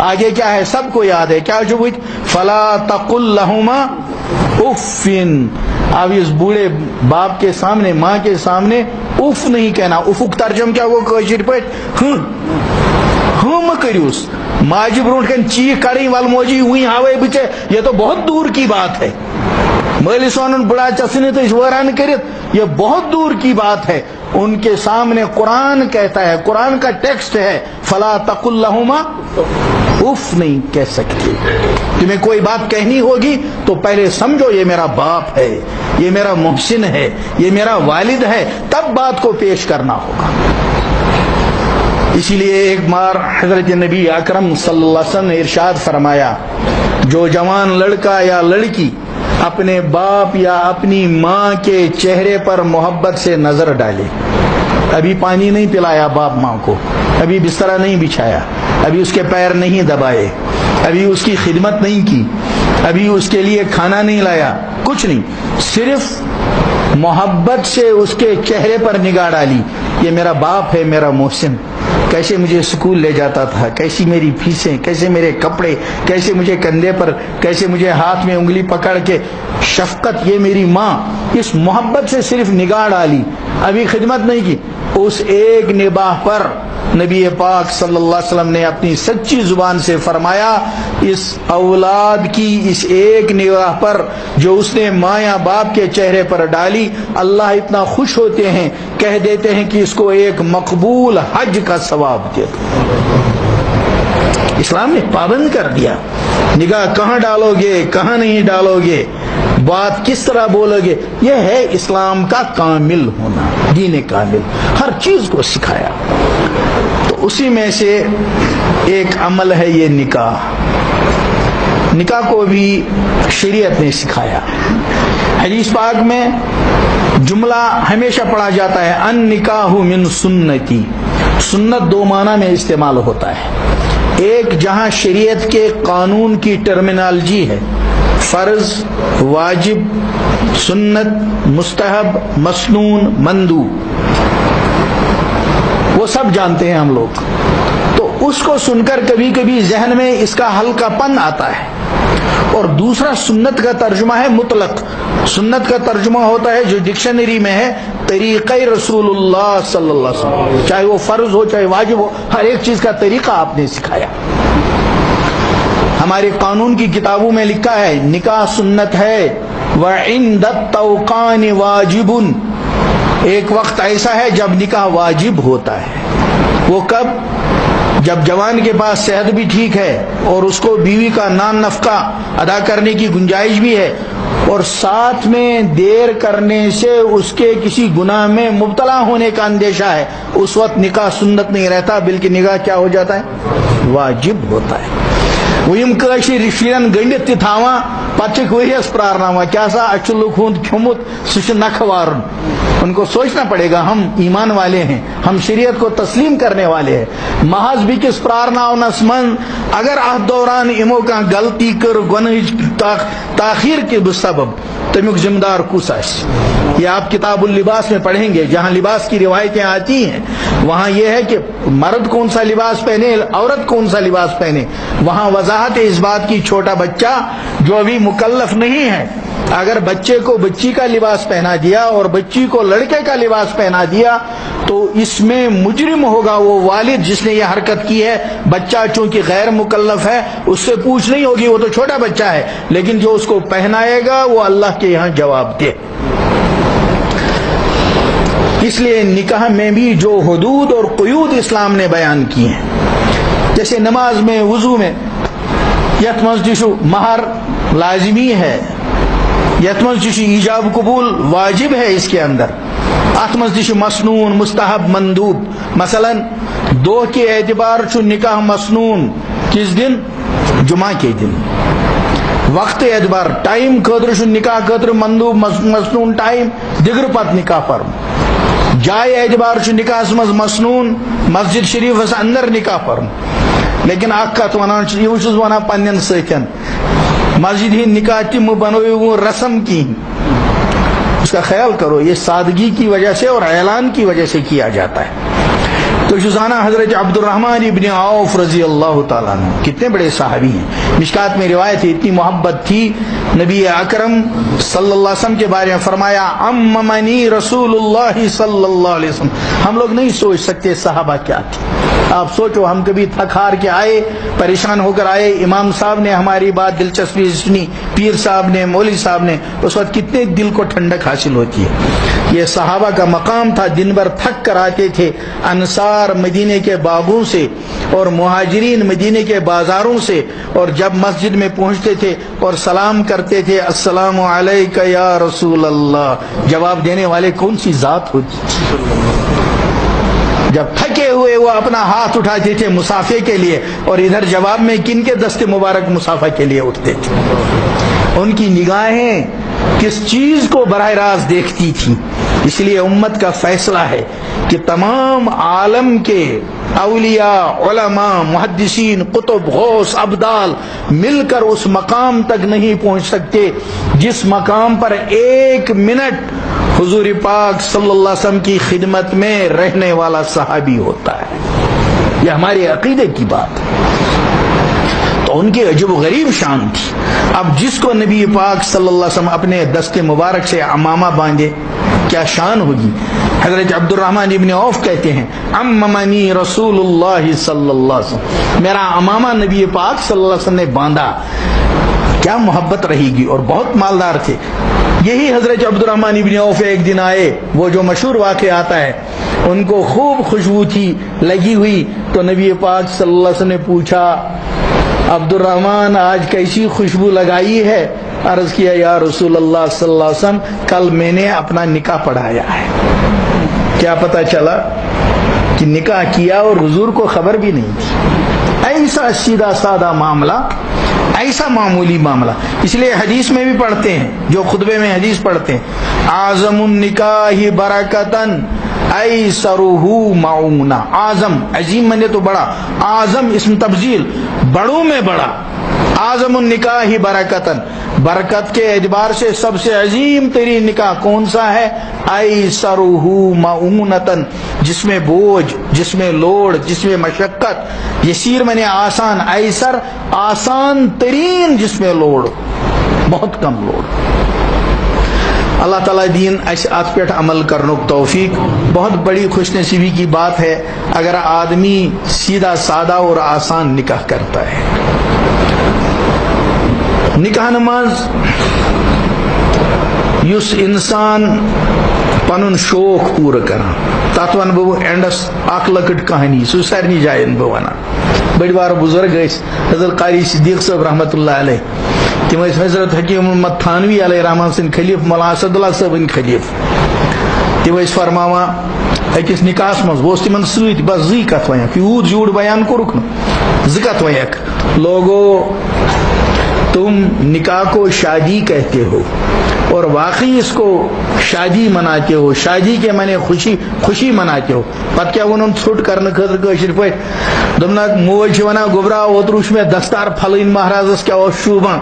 S1: آگے کیا ہے سب کو یاد ہے، کیا جو فلا تقل لہما اف، اب اس بوڑھے باپ کے سامنے، ماں کے سامنے اف نہیں کہنا۔ افق ترجم کیا وہ کشیر پہ ہم کریوس ماجی برونٹ کن چیخ کڑی ول موجی ہوئی ہاوے بچے، یہ تو بہت دور کی بات ہے۔ مالس ون بڑا چسنے تو اس وران کرت، یہ بہت دور کی بات ہے۔ ان کے سامنے قرآن کہتا ہے، قرآن کا ٹیکسٹ ہے، فلا تقل لہما اف نہیں کہہ سکتے۔ تمہیں کوئی بات کہنی ہوگی تو پہلے سمجھو یہ میرا باپ ہے، یہ میرا محسن ہے، یہ میرا والد ہے، تب بات کو پیش کرنا ہوگا۔ اسی لیے ایک بار حضرت نبی اکرم صلی اللہ علیہ وسلم نے ارشاد فرمایا، جو جوان لڑکا یا لڑکی اپنے باپ یا اپنی ماں کے چہرے پر محبت سے نظر ڈالے، ابھی پانی نہیں پلایا باپ ماں کو، ابھی بسترا نہیں بچھایا، ابھی اس کے پیر نہیں دبائے، ابھی اس کی خدمت نہیں کی، ابھی اس کے لیے کھانا نہیں لایا، کچھ نہیں، صرف محبت سے اس کے چہرے پر نگاہ ڈالی، یہ میرا باپ ہے، میرا محسن، کیسے مجھے اسکول لے جاتا تھا، کیسی میری فیسیں، کیسے میرے کپڑے، کیسے مجھے کندھے پر، کیسے مجھے ہاتھ میں انگلی پکڑ کے شفقت، یہ میری ماں، اس محبت سے صرف نگاہ ڈالی، ابھی خدمت نہیں کی، اس ایک نگاہ پر نبی پاک صلی اللہ علیہ وسلم نے اپنی سچی زبان سے فرمایا، اس اولاد کی اس ایک نگاہ پر جو اس نے ماں یا باپ کے چہرے پر ڈالی، اللہ اتنا خوش ہوتے ہیں، کہہ دیتے ہیں کہ اس کو ایک مقبول حج کا ثواب دے دو۔ اسلام نے پابند کر دیا، نگاہ کہاں ڈالو گے، کہاں نہیں ڈالو گے، بات کس طرح بولو گے، یہ ہے اسلام کا کامل ہونا، دین کامل، ہر چیز کو سکھایا۔ تو اسی میں سے ایک عمل ہے یہ نکاح، نکاح کو بھی شریعت نے سکھایا۔ حدیث پاک میں جملہ ہمیشہ پڑھا جاتا ہے، ان نکاح من سنتی، سنت دو معنی میں استعمال ہوتا ہے، ایک جہاں شریعت کے قانون کی ٹرمینالوجی ہے، فرض، واجب، سنت، مستحب، مسنون، مندوب، وہ سب جانتے ہیں ہم لوگ، تو اس کو سن کر کبھی کبھی ذہن میں اس کا ہلکا پن آتا ہے۔ اور دوسرا سنت کا ترجمہ ہے مطلق، سنت کا ترجمہ ہوتا ہے جو ڈکشنری میں ہے طریقہ رسول اللہ صلی اللہ علیہ وسلم، چاہے وہ فرض ہو چاہے واجب ہو، ہر ایک چیز کا طریقہ آپ نے سکھایا۔ ہمارے قانون کی کتابوں میں لکھا ہے نکاح سنت ہے، وَعِنْدَ التَّوْقَانِ وَاجِبٌ، ایک وقت ایسا ہے جب نکاح واجب ہوتا ہے، وہ کب؟ جب جوان کے پاس صحت بھی ٹھیک ہے اور اس کو بیوی کا نان نفقہ ادا کرنے کی گنجائش بھی ہے، اور ساتھ میں دیر کرنے سے اس کے کسی گناہ میں مبتلا ہونے کا اندیشہ ہے، اس وقت نکاح سنت نہیں رہتا بلکہ نکاح کیا ہو جاتا ہے؟ واجب ہوتا ہے۔ ویم کاشر شیرن گنڈت تہ تھاواں پتہ ؤریس پرارناواں کیا سا اچھ لوگ ہند کھیومت سہ نکھ وارن، ان کو سوچنا پڑے گا، ہم ایمان والے ہیں، ہم شریعت کو تسلیم کرنے والے ہیں، محض بیکس پرارناونس من اگر اتھ دوران امو کانٛہہ غلطی کر گنہچ تاخیر کے سبب تمیک ذمہ دار کس آسہِ؟ یہ آپ کتاب اللباس میں پڑھیں گے، جہاں لباس کی روایتیں آتی ہیں وہاں یہ ہے کہ مرد کون سا لباس پہنے، عورت کون سا لباس پہنے، وہاں وضاحت اس بات کی چھوٹا بچہ جو ابھی مکلف نہیں ہے اگر بچے کو بچی کا لباس پہنا دیا اور بچی کو لڑکے کا لباس پہنا دیا تو اس میں مجرم ہوگا وہ والد جس نے یہ حرکت کی ہے. بچہ چونکہ غیر مکلف ہے اس سے پوچھ نہیں ہوگی, وہ تو چھوٹا بچہ ہے, لیکن جو اس کو پہنائے گا وہ اللہ کے یہاں جواب دے. اس لیے نکاح میں بھی جو حدود اور قیود اسلام نے بیان کی ہیں, جیسے نماز میں, وضو میں, یت منز مہر لازمی ہے, یت منز ایجاب قبول واجب ہے اس کے اندر, ات منز مسنون مستحب مندوب. مثلا دو کے اعتبار نکاح مسنون کس دن؟ جمعہ کے دن. وقت اعتبار ٹائم خاطر نکاح خاطر مندوب مسنون ٹائم دگر پت نکاح فرم. جائے اعتبار نکاح مز مسنون مسجد شریف اندر نکاح فرم. لیکن اخ کت ونان یہ ونان پنن ستن مسجد ہند نکاح تم بنو رسم کی, اس کا خیال کرو, یہ سادگی کی وجہ سے اور اعلان کی وجہ سے کیا جاتا ہے. تو شزانہ حضرت عبد الرحمن ابن عوف رضی اللہ تعالیٰ عنہ کتنے بڑے صحابی ہیں. مشکات میں روایت ہے, اتنی محبت تھی نبی اکرم صلی اللہ علیہ وسلم کے بارے میں فرمایا عممنی رسول اللہ صلی اللہ علیہ وسلم. ہم لوگ نہیں سوچ سکتے صحابہ کیا تھے. آپ سوچو, ہم کبھی تھک ہار کے آئے, پریشان ہو کر آئے, امام صاحب نے ہماری بات دلچسپی سنی, پیر صاحب نے, مولوی صاحب نے, اس وقت کتنے دل کو ٹھنڈک حاصل ہوتی ہے. یہ صحابہ کا مقام تھا. دن بھر تھک کر آتے تھے, انصار مدینے کے باغوں سے اور مہاجرین مدینے کے بازاروں سے, اور جب مسجد میں پہنچتے تھے اور سلام کرتے تھے السلام علیکہ یا رسول اللہ, جواب دینے والے کون سی ذات ہوتی تھی. جب تھکے ہوئے وہ اپنا ہاتھ اٹھاتے تھے مسافے کے لیے, اور ادھر جواب میں کن کے دست مبارک مسافہ کے لیے اٹھتے تھے. ان کی نگاہیں کس چیز کو براہ راست دیکھتی تھی. اس لیے امت کا فیصلہ ہے کہ تمام عالم کے اولیاء, علماء, محدثین, قطب, غوث, ابدال مل کر اس مقام تک نہیں پہنچ سکتے جس مقام پر ایک منٹ حضور پاک صلی اللہ علیہ وسلم کی خدمت میں رہنے والا صحابی ہوتا ہے. یہ ہمارے عقیدے کی بات ہے. تو ان کی عجب و غریب شان تھی. اب جس کو نبی پاک صلی اللہ علیہ وسلم اپنے دست مبارک سے عمامہ باندھے کیا شان ہوگی. حضرت عبد الرحمن ابن عوف کہتے ہیں عممنی رسول اللہ صلی اللہ علیہ وسلم, میرا عمامہ نبی پاک صلی اللہ علیہ وسلم نے باندھا. کیا محبت رہے گی. اور بہت مالدار تھے. یہی حضرت عبد الرحمن ابن عوف ایک دن آئے, وہ جو مشہور واقعہ آتا ہے, ان کو خوب خوشبو تھی لگی ہوئی, تو نبی پاک صلی اللہ علیہ وسلم نے پوچھا عبد الرحمن آج کیسی خوشبو لگائی ہے. عرض کیا یا رسول اللہ صلی اللہ علیہ وسلم کل میں نے اپنا نکاح پڑھایا ہے. کیا پتا چلا کہ نکاح کیا اور حضور کو خبر بھی نہیں تھی. ایسا سیدھا سادہ معاملہ, ایسا معمولی معاملہ. اس لیے حدیث میں بھی پڑھتے ہیں, جو خطبے میں حدیث پڑھتے ہیں, اعظم النکاح برکتن ایسرہ معونہ. اعظم, عظیم منے تو بڑا, اعظم اسم تفضیل, بڑوں میں بڑا. اعظم النکاح برکتن, برکت کے اعتبار سے سب سے عظیم ترین نکاح کون سا ہے؟ ایسرہ معونتن, جس میں بوجھ, جس میں لوڑ, جس میں مشقت. یسیر میں نے آسان, ایسر آسان ترین جس میں لوڑ, بہت کم لوڑ. اللہ تعالیٰ دین اس ات پہ عمل کرنے کو توفیق. بہت بڑی خوش نصیبی کی بات ہے اگر آدمی سیدھا سادہ اور آسان نکاح کرتا ہے. نکاح نماز یس انسان پنن شوق پور کران, تات ون بہ اینڈس اخ لکٹ کہانی, سہ سارنی جائن بہ ونان. بڑی بار بزرگ حضرت قاری صدیق صاحب رحمۃ اللہ علیہ, تم حضرت حکیم محمد تھانوی علیہ رحمان سن خلیف, مولانا اسد اللہ صاحب خلیف. تم فرماوا اکس نکاح مز بہ تمن ست بس زی کت ونک, یوت جوڑ بیان کورک نا, ز کت ونک. لوگو تم نکاح کو شادی کہتے ہو اور واقعی اس کو شادی مناتے ہو, شادی کے معنی خوشی خوشی مناتے ہو. پتہ کیا ون ژھوٹ کرنے خاطر کاشر پہ دپنک موج ونان گوبرا اوتر وچ میں دستار پھلین مہرازس کیا شوبان,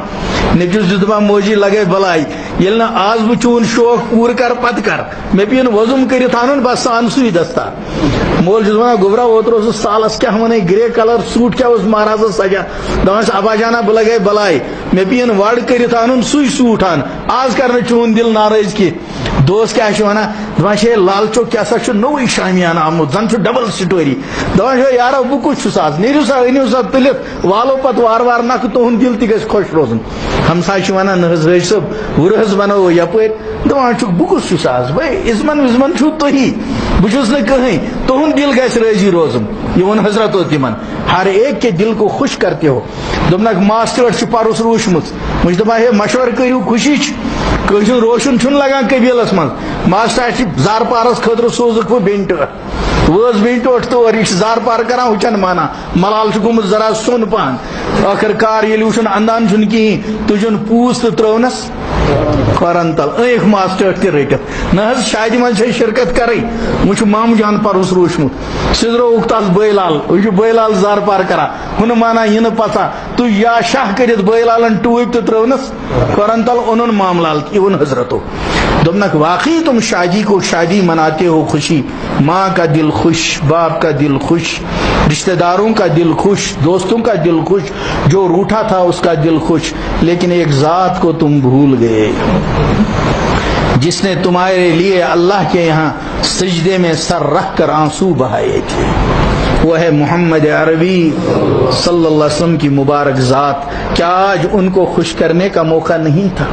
S1: نکس دپان موجی لگے بلائی, یل نا آز بہ چون شوق پور کر پت کر مے پین وضم کرت ان بس سان سوی دستار مول چھس ونان گوبرا اوتر سالس کیا ون گرے کلر سوٹ کیا مہراز سجا دپان ابا جانا بہ لگے بلائی مے پین وڑ کرت ان سوی سوٹ ان آز کر چون دل ناراض کی دوست کیا ونان دپان ہے لال چوک کیا سا نوے شامیانہ آمت زن ڈبل سٹوری دپان یارا بہ کت چھس آز نیرو سا أنیو سا تلت والو پت وار وار نکھ تہند دل تہ گژھِ خوش روزن ہمسائے چھ ونان نہ حظ حاج صٲب وُر حظ بنو یپٲرۍ دپان چھُکھ بہٕ کُس چھُس آز بھائی عزمن وزمن چھُو تُہی بہٕ چھُس نہٕ کٕہٕنۍ تُہُنٛد دل گژھِ راضی روزُن یہ ووٚن حضرتو تِمن ہر ایک کے دل کو خوش کرتے ہو دوٚپنکھ ماسٹر چھُ پرُس روٗشمُت وۄنۍ چھِ دپان ہے مشورٕ کٔرِو خوشی چھِ کٲنٛسہِ ہُنٛد روشن چھُنہٕ لگان قبیلس منٛز ماسٹر چھِ زار پارس خٲطرٕ سوزُکھ بہٕ بیٚنہِ ٹٲٹھ وٲژ بیٚنہِ ٹٲٹھ تور یہ زار پار کران ہُہ چھنہٕ مانان ملال چھُ گوٚمُت ذرا سوٚن پہن ٲخر کار ییٚلہِ وٕچھُن اندان چھُنہٕ کِہیٖنۍ تُجُن پوٗژ تہٕ ترٛٲونس کھۄرن تل أنِکھ ماس ٹٲٹھ تہِ رٔٹِتھ نہ حظ شادِ منٛز چھے شرکت کرٕنۍ وۄنۍ چھُ مامہٕ جان پرُس روٗشمُت سِزرووُکھ تس بٲے لال وۄنۍ چھُ بٲے لال زار پار کران ہُہ نہٕ مانان یہِ نہٕ پژھا تُج یا شاہ کٔرِتھ بٲے لالن ٹوٗپۍ تہٕ ترٛٲونس کھۄرن تل اوٚنُن مام لال یہِ ووٚن حضرتو دوٚپنکھ واقعی تم شادی کو شادی مناتے ہو خوشی ماں کا دل خوش باپ کا دل خوش رشتہ داروں کا دل خوش دوستوں کا دل خوش جو روٹھا تھا اس کا دل خوش لیکن ایک ذات کو تم بھول گئے جس نے تمہارے لیے اللہ کے یہاں سجدے میں سر رکھ کر آنسو بہائے تھے وہ ہے محمد عربی صلی اللہ علیہ وسلم کی مبارک ذات کیا آج ان کو خوش کرنے کا موقع نہیں تھا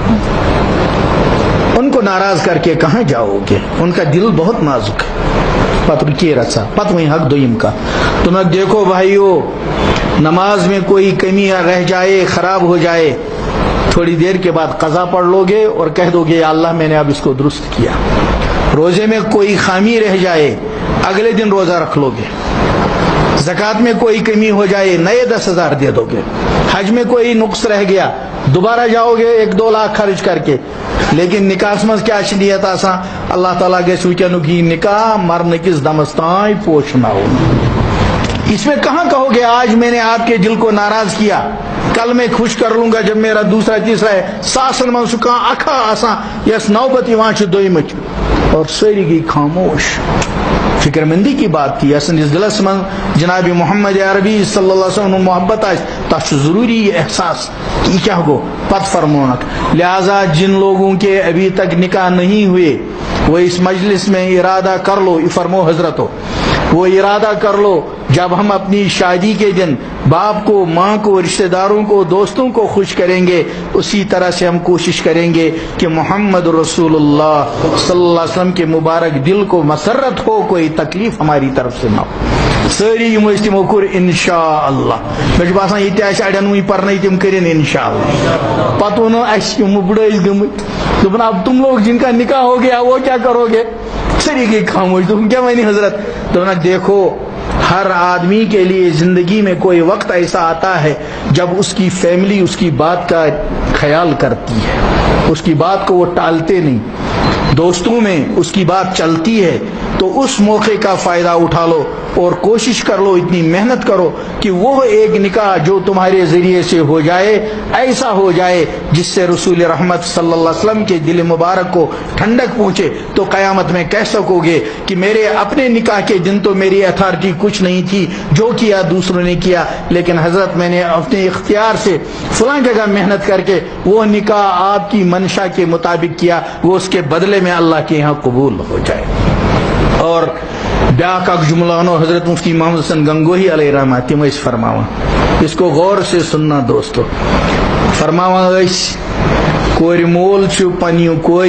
S1: ان کو ناراض کر کے کہاں جاؤ گے ان کا دل بہت نازک ہے پت رکیے رچا پت وہیں حق دویم کا تمہیں دیکھو بھائیو نماز میں کوئی کمی رہ جائے خراب ہو جائے تھوڑی دیر کے بعد قضا پڑھ لو گے اور کہہ دو گے یا اللہ میں نے اب اس کو درست کیا روزے میں کوئی خامی رہ جائے اگلے دن روزہ رکھ لو گے زکوٰۃ میں کوئی کمی ہو جائے نئے 10,000 دے دو گے حج میں کوئی نقص رہ گیا دوبارہ جاؤ گے 1-2 لاکھ خرچ کر کے لیکن نکاح مز کیا نیت آسان اللہ تعالیٰ گژھِ وٕنکیٚنُک یہِ نکاح مرنے کس دمس تانۍ پوشناؤن اس میں کہاں کہو گے آج میں نے آپ کے دل کو ناراض کیا کل میں خوش کر لوں گا جب میرا دوسرا تیسرا ہے ساسن من سُہ کانٛہہ اکھا آسان یس نوبت یوان چھِ دویمٕچ اور سٲری گٔے خاموش فکر مندی کی بات تھی سندس دلس من جناب محمد عربی صلی اللہ علیہ وسلم محبت آس تس ضروری یہ احساس کہ یہ کیا گو پت فرمونک لہذا جن لوگوں کے ابھی تک نکاح نہیں ہوئے وہ اس مجلس میں ارادہ کر لو فرمو حضرتو وہ ارادہ کر لو جب ہم اپنی شادی کے دن باپ کو ماں کو رشتہ داروں کو دوستوں کو خوش کریں گے اسی طرح سے ہم کوشش کریں گے کہ محمد رسول اللہ صلی اللہ علیہ وسلم کے مبارک دل کو مسرت ہو کوئی تکلیف ہماری طرف سے نہ ہو ساری تمو کور انشاء اللہ مجھے باسان یہ اڑین وی پرن تم کرن انشاء اللہ پتہ ونو اس بڑے گمت دپن اب تم لوگ جن کا نکاح ہو گیا وہ کیا کرو گے ساری گئی خاموش تم کیا ونی حضرت دپن دیکھو ہر آدمی کے لیے زندگی میں کوئی وقت ایسا آتا ہے جب اس کی فیملی اس کی بات کا خیال کرتی ہے اس کی بات کو وہ ٹالتے نہیں دوستوں میں اس کی بات چلتی ہے تو اس موقع کا فائدہ اٹھا لو اور کوشش کر لو اتنی محنت کرو کہ وہ ایک نکاح جو تمہارے ذریعے سے ہو جائے ایسا ہو جائے جس سے رسول رحمت صلی اللہ علیہ وسلم کے دل مبارک کو ٹھنڈک پہنچے تو قیامت میں کہہ سکو گے کہ میرے اپنے نکاح کے دن تو میری اتھارٹی کچھ نہیں تھی جو کیا دوسروں نے کیا لیکن حضرت میں نے اپنے اختیار سے فلاں جگہ محنت کر کے وہ نکاح آپ کی منشا کے مطابق کیا وہ اس کے بدلے میں اللہ کے یہاں قبول ہو جائے. اور بیاکھ اک جملہ ونو حضرت مفتی محمد حسن گنگوہی علیہ رحمہ تم اس فرماوان اس کو غور سے سننا دوستو فرماوان اس کور مول چھ پنیو کور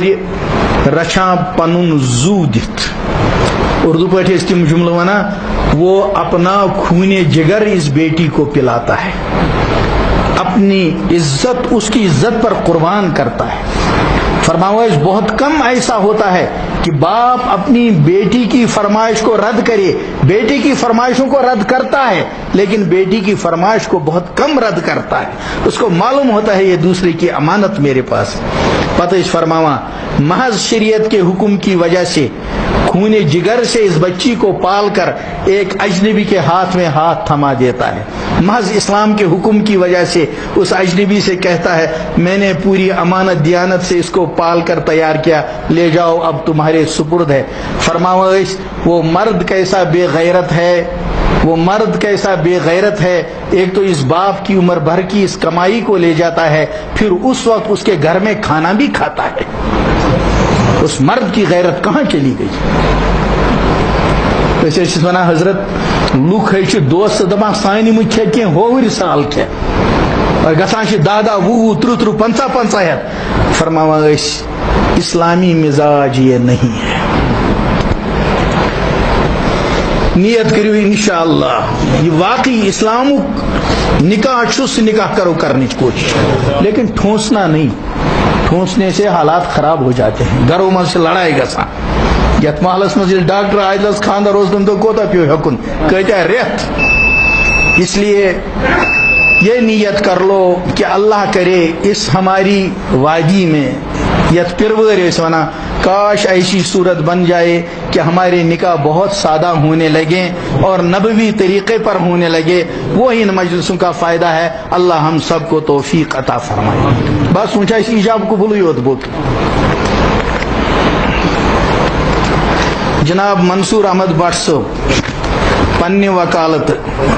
S1: رچھان پنن زو دت اردو پاٹھی اس تم جملہ ونا وہ اپنا خون جگر اس بیٹی کو پلاتا ہے اپنی عزت اس کی عزت پر قربان کرتا ہے. فرمایا بہت کم ایسا ہوتا ہے کہ کہ باپ اپنی بیٹی کی فرمائش کو رد کرے. بیٹی کی فرمائشوں کو رد کرتا ہے لیکن بیٹی کی فرمائش کو بہت کم رد کرتا ہے. اس کو معلوم ہوتا ہے یہ دوسرے کی امانت میرے پاس. پتہ اس فرماوا محض شریعت کے حکم کی وجہ سے خون جگر سے اس بچی کو پال کر ایک اجنبی کے ہاتھ میں ہاتھ تھما دیتا ہے. محض اسلام کے حکم کی وجہ سے اس اجنبی سے کہتا ہے میں نے پوری امانت دیانت سے اس کو پال کر تیار کیا, لے جاؤ اب تمہارے سپرد ہے. فرماوا وہ مرد کیسا بے غیرت ہے, وہ مرد کیسا بے غیرت ہے. ایک تو اس باپ کی عمر بھر کی اس کمائی کو لے جاتا ہے, پھر اس وقت اس کے گھر میں کھانا بھی کھاتا ہے. اس مرد کی غیرت کہاں چلی گئی؟ ویسے ونا حضرت لوک ہے دوست دپان سانہ مجھ کی ہوور سال کی اور گسان 10 20 30 50 50 ہتھ. فرماوا اسلامی مزاج یہ نہیں ہے. نیت کریو انشاءاللہ یہ واقعی اسلام نکاح چھس نکاح کرو کرنے کی کوشش, لیکن ٹھونسنا نہیں. ٹھونسنے سے حالات خراب ہو جاتے ہیں, گھروں میں سے لڑائی گسان. یت محلس مز ڈاکٹر عادلس خاندر اس دن تو کوتا پیو ہکن کتیا ریت. اس لیے یہ نیت کر لو کہ اللہ کرے اس ہماری وادی میں یت پرور ونا کاش ایسی صورت بن جائے کہ ہمارے نکاح بہت سادہ ہونے لگیں اور نبوی طریقے پر ہونے لگے. وہی ان مجلسوں کا فائدہ ہے. اللہ ہم سب کو توفیق عطا فرمائے. بس سوچا اس ایجاب قبول ہوت بوت. جناب منصور احمد بٹ صاحب پنہ وکالت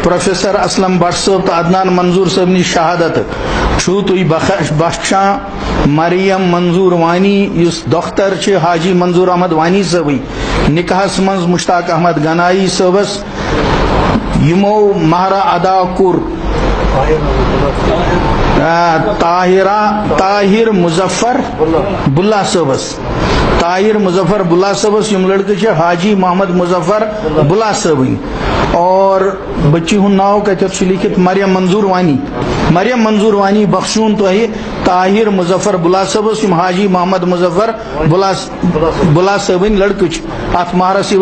S1: پروفیسر اسلم بٹ صاحب تو عدنان منظور صاحب شہادت چھو تھی بخشان مریم منظور وانی اس دختر حاجی منظور احمد وانی صاحب نکاحس مز مشتاق احمد گنائی صاحبس یمو مہرہ ادا کور طاہر مظفر بلّہ صاحبس. طاہر مظفر بلّہ صاحبس یم لڑکے حاجی محمد مظفر بلّہ صاحب اور بچی ہند ناو کتھ لکھت مریم منظور وانی. مریم منظور وانی بخشون تو طاہر مظفر بلّہ صاحبس یم حاجی محمد مظفر بلّہ صاحب لڑکے ات مہرس